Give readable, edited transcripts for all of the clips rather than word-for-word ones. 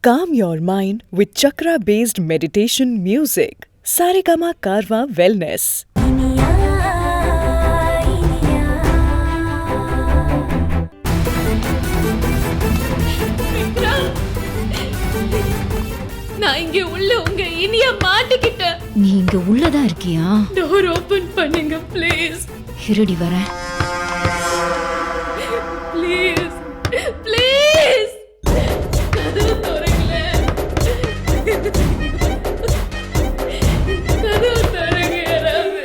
Calm your mind with chakra-based meditation music. Saregama Karwa Wellness. நான் இங்க உள்ள உங்க இனிய மாட்டிக்கிட்டேன். நீ இங்க உள்ளதா இருக்கியா? டோர் ஓபன் பண்ணுங்க ப்ளீஸ். இருடி வரேன். ப்ளீஸ் ப்ளீஸ் கதவு திறங்களே. கதவு திறங்க யாராவது.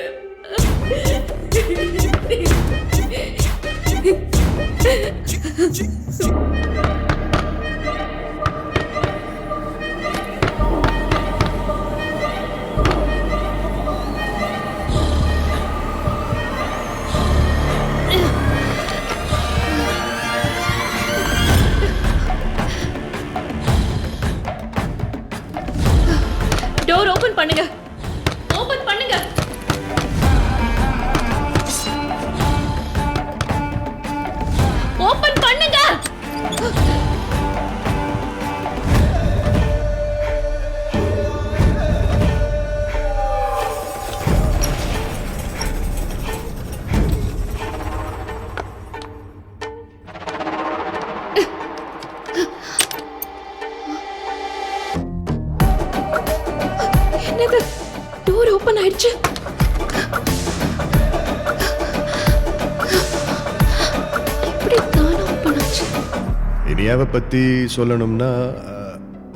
டோர் ஓபன் பண்ணுங்க. ஓபன் பண்ணுங்க. ஓபன் பண்ணுங்க. என்னது? டோர் ஓபன் ஆயிடுச்சு. எப்படி தான் ஓபன் ஆச்சு? இனியாவை பத்தி சொல்லணும்னா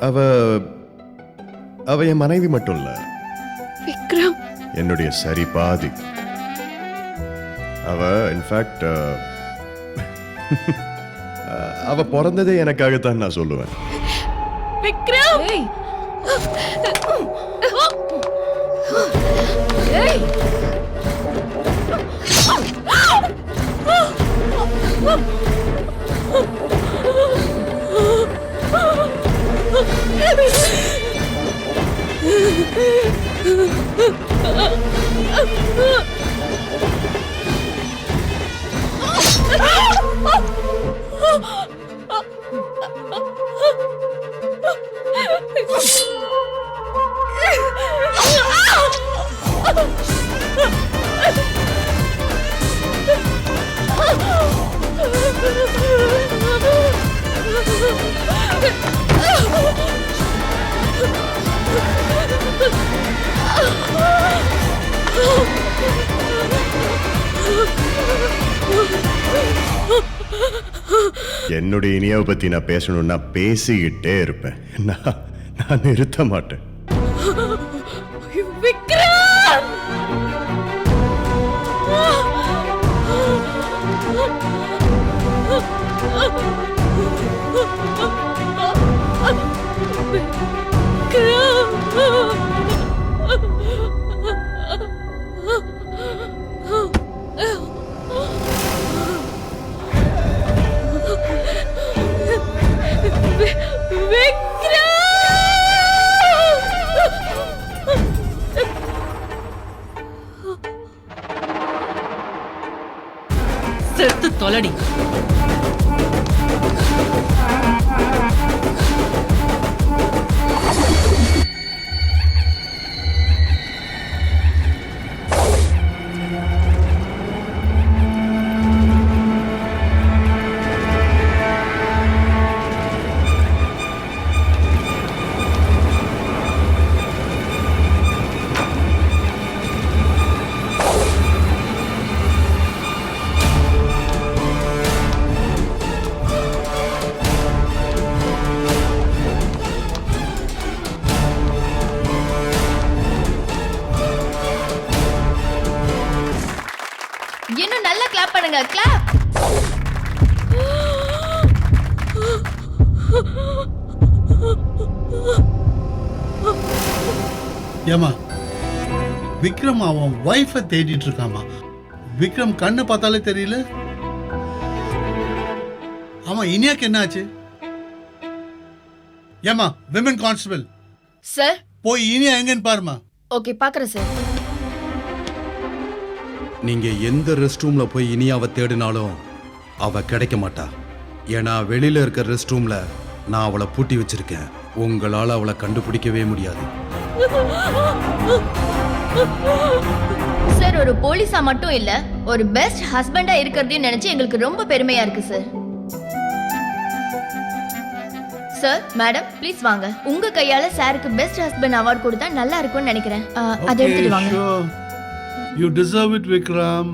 அவ என் மனைவி மட்டும் இல்ல, விக்ரம். என்னுடைய சரி பாதி. அவ இன்ஃபேக்ட் அவ பிறந்ததே எனக்காகத்தான் நான் சொல்லுவேன். விக்ரம். ஏய். என்னுடைய இனியாவை பத்தி நான் பேசணும்னா பேசிக்கிட்டே இருப்பேன். நான் நிறுத்த மாட்டேன். விக்ரம். செத்து தொலடி. இன்னும் நல்லா கிளாப் பண்ணுங்க. கிளாப். ஏமா விக்ரம் அவன் வைஃபை தேடிட்டு இருக்காமா. விக்ரம் கண்ணு பார்த்தாலே தெரியல. அவன் இனியாக்கு என்ன ஆச்சு? ஏமா விமன் கான்ஸ்டபிள் சார், போய் இனியா எங்கன்னு பாருமா. ஓகே பாக்குறேன் சார். நீங்க எந்த ரெஸ்ட் ரூம்ல போய் இனியாவை தேடினாலும் அவ கிடைக்க மாட்டா. ஏன்னா வெளியில இருக்க ரெஸ்ட் ரூம்ல நான் அவளை பூட்டி வச்சிருக்கேன். உங்களால் அவளை கண்டுபிடிக்கவே முடியாது. சார் ஒரு போலீஸா மட்டும் இல்ல, ஒரு பெஸ்ட் ஹஸ்பண்டா இருக்கிறதையும் நினைச்சு எங்களுக்கு ரொம்ப பெருமையா இருக்கு சார். சார் மேடம் ப்ளீஸ் வாங்க. உங்க கையால சாருக்கு பெஸ்ட் ஹஸ்பண்ட் அவார்ட் கொடுத்தா நல்லா இருக்கும்னு நினைக்கிறேன். அதை எடுத்துட்டு வாங்க. You deserve it Vikram.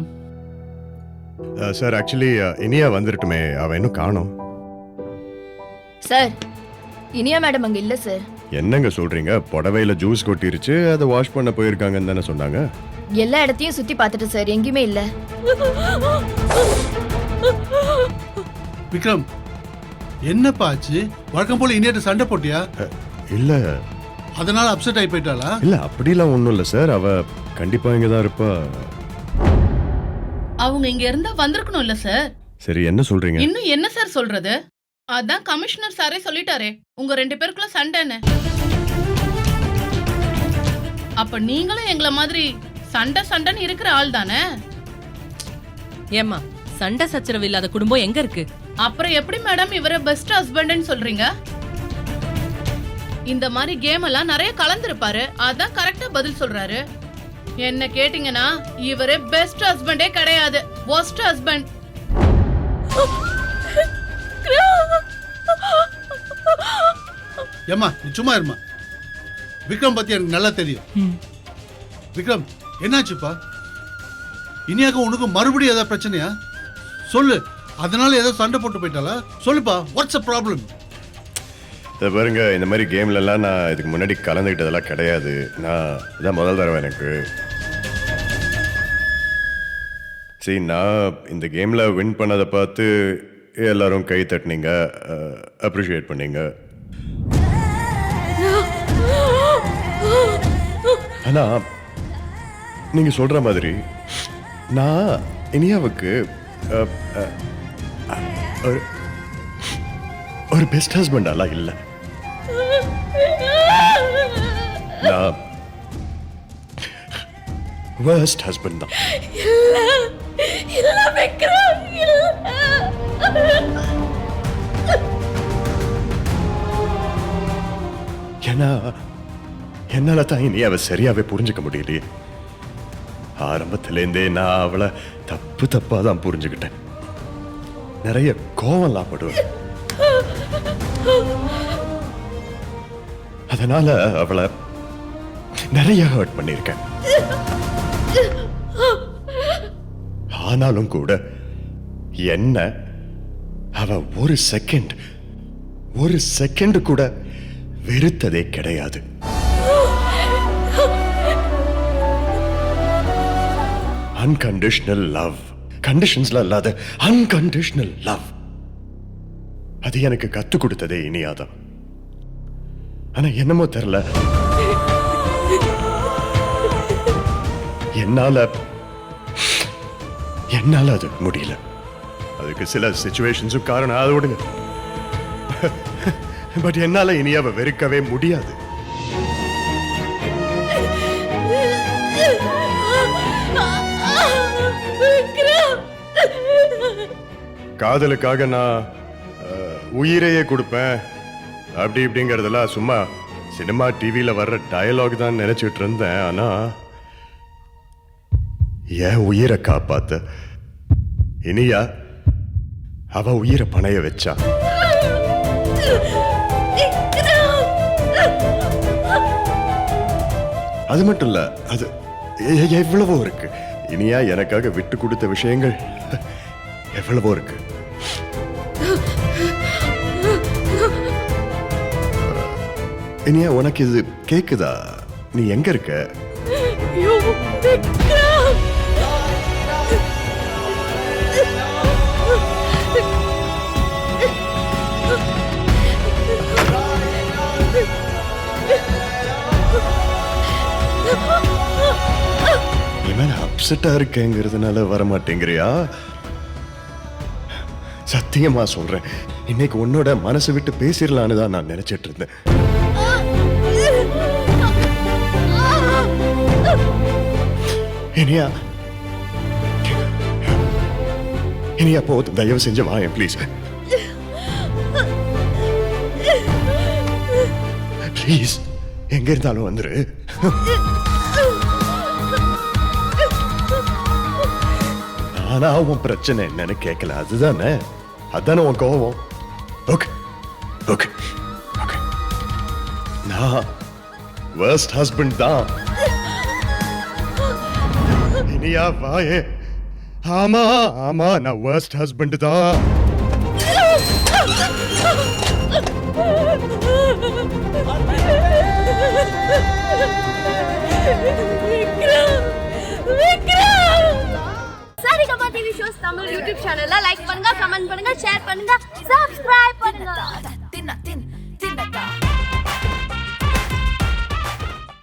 Sir actually Iniya வந்துருட்டுமே, அவ இன்னும் காணோம். சார் இனியா மேடம் அங்க இல்ல சார். என்னங்க சொல்றீங்க? புடவையில ஜூஸ் கொட்டிருச்சு, அதை வாஷ் பண்ண போயிருக்காங்கன்னு தானே சொன்னாங்க. எல்லா இடத்தையும் சுத்தி பார்த்துட்டு சார், எங்கேயுமே இல்ல. விக்ரம் என்னப்பா ஆச்சு? வழக்கம் போல இனியாட்ட சண்டை போட்டியா? இல்ல அதனால அப்செட் ஆகி போயிட்டாளா? இல்ல அப்படிலாம் ஒண்ணும் இல்ல சார், அவ கண்டிப்பா இங்கதான் இருப்பா. அவங்க இங்க இருந்தா வந்திருக்கணும்ல சார். சரி என்ன சொல்றீங்க? இன்னும் என்ன சார் சொல்றது? அதான் கமிஷனர் சாரே சொல்லிட்டாரே உங்க 2 பேருக்குள்ள சண்டைன்னு. அப்ப நீங்களும் எங்களை மாதிரி சண்டைன்னு இருக்கிற ஆள் தானே? ஏமா சண்டை சச்சரவு இல்லாத குடும்பம் எங்க இருக்கு? அப்புறம் எப்படி மேடம் இவரை பெஸ்ட் ஹஸ்பண்ட்னு சொல்றீங்க? இந்த மாதிரி கேம் எல்லாம் நிறைய கலந்துருப்பாரு, அதான் கரெக்டா பதில் சொல்றாரு. என்ன கேட்டீங்கன்னா இவரே பெஸ்ட் ஹஸ்பண்டே கிடையாது, worst ஹஸ்பண்ட். ஏம்மா நீ சும்மா இருமா. விக்ரம் பத்தி எனக்கு நல்லா தெரியும். விக்ரம் என்னாச்சுப்பா? இனியாக்கும் உனக்கு மறுபடியும் ஏதாவது பிரச்சனையா? சொல்லு. அதனால ஏதோ சண்டை போட்டு போயிட்டாளா? சொல்லுப்பா, வாட்ஸ் அ ப்ராப்ளம்? இதை பாருங்க, இந்த மாதிரி கேம்ல எல்லாம் நான் இதுக்கு முன்னாடி கலந்துக்கிட்டதெல்லாம் கிடையாது. நான் இதான் முதல் தடவை எனக்கு. சரி, நான் இந்த கேம்ல வின் பண்ணதை பார்த்து எல்லாரும் கை தட்டினீங்க, அப்ரிஷியேட் பண்ணீங்க. ஆனா நீங்க சொல்ற மாதிரி நான் இனியாவுக்கு ஒரு பெஸ்ட் ஹஸ்பண்டாலாம் இல்லை. நான் worst ஹஸ்பண்ட் தான். ஏன்னா என்னால தான் இனி அவ சரியாவே புரிஞ்சுக்க முடியலையே. ஆரம்பத்திலேருந்தே நான் அவளை தப்பா தான் புரிஞ்சுக்கிட்டேன். நிறைய கோவம்லாம் படுவேன். அதனால அவளை நிறைய ஹர்ட் பண்ணியிருக்கேன். ஆனாலும் கூட என்ன அவ ஒரு செகண்ட் கூட வெறுத்ததே கிடையாது. அன்கண்டிஷனல் லவ், கண்டிஷன்ஸ்ல இல்லாத அன்கண்டிஷனல் லவ், அது எனக்கு கத்து கொடுத்ததே இனியாதான். ஆனா என்னமோ தெரியல, என்னால அது முடியல. அதுக்கு சில சிச்சுவேஷன்ஸும் காரணம், அதை விடுங்க. பட் என்னால இனியாவை வெறுக்கவே முடியாது. காதலுக்காக நான் உயிரையே கொடுப்பேன் அப்படி இப்படிங்கிறதெல்லாம் சும்மா சினிமா டிவியில வர்ற டயலாக் தான் நினைச்சிட்டு இருந்தேன். ஆனா என் உயிரை காப்பாத்த இனியா அவ உயிரை பணைய வச்சா. அது மட்டும் இல்ல, அது எவ்வளவோ இருக்கு. இனியா எனக்காக விட்டு கொடுத்த விஷயங்கள் எவ்வளவோ இருக்கு. இனியா, உனக்கு இது கேக்குதா? நீ எங்க இருக்க? அப்செட்டா இருக்கேங்கிறதுனால வரமாட்டேங்கிறியா? சத்தியமா சொல்றேன், இன்னைக்கு உன்னோட மனசு விட்டு பேசிடலான்னு தான் நான் நினைச்சிட்டு இருந்தேன். இனியா போதும், தயவு செஞ்சு வாயேன் ப்ளீஸ். ப்ளீஸ் எங்க இருந்தாலும் வந்துரு. ஆனா உன் பிரச்சனை என்னன்னு கேட்கல, அதுதானே அதானே உன் கோவம். ஓகே ஓகே ஓகே, நான் worst husband தான். இனியா வாயே. ஆமா ஆமா, நான் worst husband தான். Saregama TV shows Tamil YouTube சேனல்ல லைக் பண்ணுங்க, கமெண்ட் பண்ணுங்க, ஷேர் பண்ணுங்க, சப்ஸ்கிரைப் பண்ணுங்க.